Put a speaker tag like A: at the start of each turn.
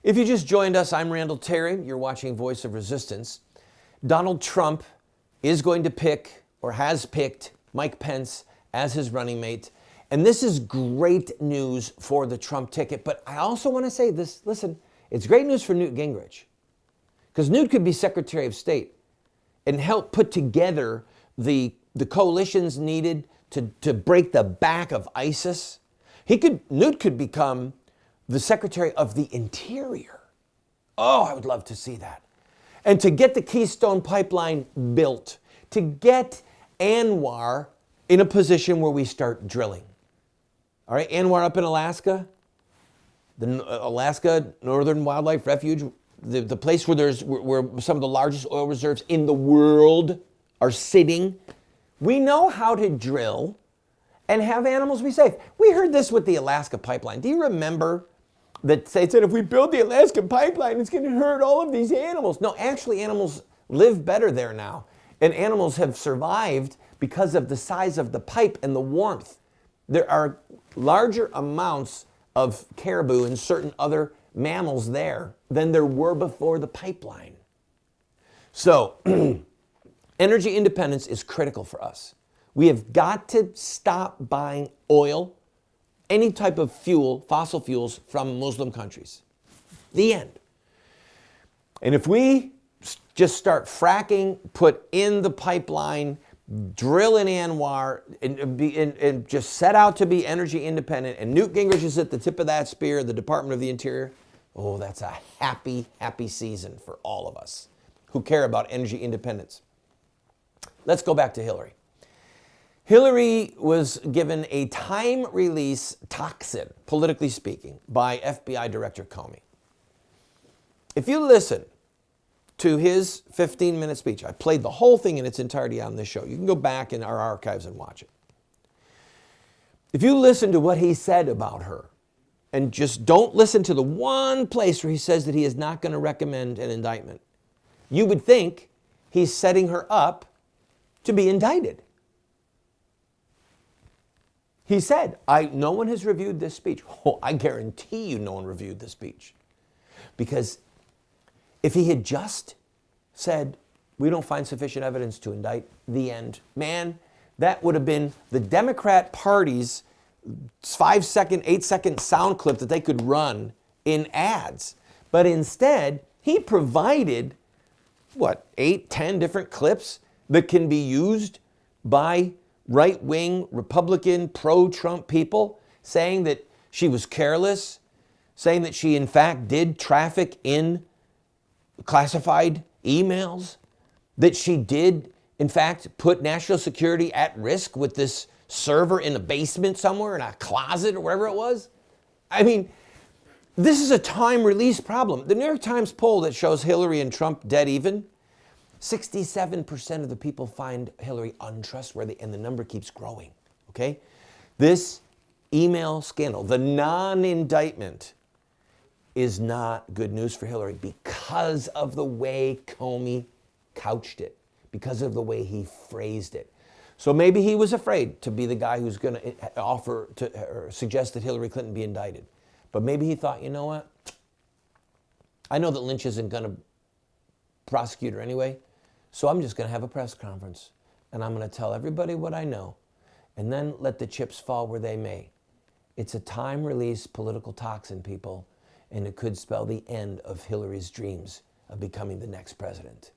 A: If you just joined us, I'm Randall Terry. You're watching Voice of Resistance. Donald Trump is going to pick, or has picked, Mike Pence as his running mate. And this is great news for the Trump ticket. But I also want to say this, listen, it's great news for Newt Gingrich. Because Newt could be Secretary of State and help put together the coalitions needed to break the back of ISIS. Newt could become the Secretary of the Interior. Oh, I would love to see that. And to get the Keystone Pipeline built, to get ANWR in a position where we start drilling. All right, ANWR up in Alaska, the Alaska Northern Wildlife Refuge, the place where some of the largest oil reserves in the world are sitting. We know how to drill and have animals be safe. We heard this with the Alaska pipeline. Do you remember that they said if we build the Alaska pipeline, it's going to hurt all of these animals? No, actually animals live better there now. And animals have survived because of the size of the pipe and the warmth. There are larger amounts of caribou and certain other mammals there than there were before the pipeline. So energy independence is critical for us. We have got to stop buying oil, any type of fuel, fossil fuels from Muslim countries. The end. And if we just start fracking, put in the pipeline, drill in ANWR, and just set out to be energy independent, and Newt Gingrich is at the tip of that spear, the Department of the Interior, oh, that's a happy, happy season for all of us who care about energy independence. Let's go back to Hillary. Hillary was given a time-release toxin, politically speaking, by FBI Director Comey. If you listen to his 15-minute speech, I played the whole thing in its entirety on this show. You can go back in our archives and watch it. If you listen to what he said about her, and just don't listen to the one place where he says that he is not going to recommend an indictment, you would think he's setting her up to be indicted. He said, no one has reviewed this speech. Oh, I guarantee you no one reviewed this speech. Because if he had just said, we don't find sufficient evidence to indict, the end, man, that would have been the Democrat Party's 5-second, 8-second sound clip that they could run in ads. But instead, he provided, 8, 10 different clips that can be used by right-wing, Republican, pro-Trump people, saying that she was careless, saying that she in fact did traffic in classified emails, that she did in fact put national security at risk with this server in a basement somewhere, in a closet or wherever it was. I mean, this is a time-release problem. The New York Times poll that shows Hillary and Trump dead even, 67% of the people find Hillary untrustworthy, and the number keeps growing, okay? This email scandal, the non-indictment, is not good news for Hillary because of the way Comey couched it, because of the way he phrased it. So maybe he was afraid to be the guy who's going to offer to or suggest that Hillary Clinton be indicted. But maybe he thought, you know what? I know that Lynch isn't going to prosecute her anyway. So I'm just going to have a press conference, and I'm going to tell everybody what I know, and then let the chips fall where they may. It's a time-release political toxin, people, and it could spell the end of Hillary's dreams of becoming the next president.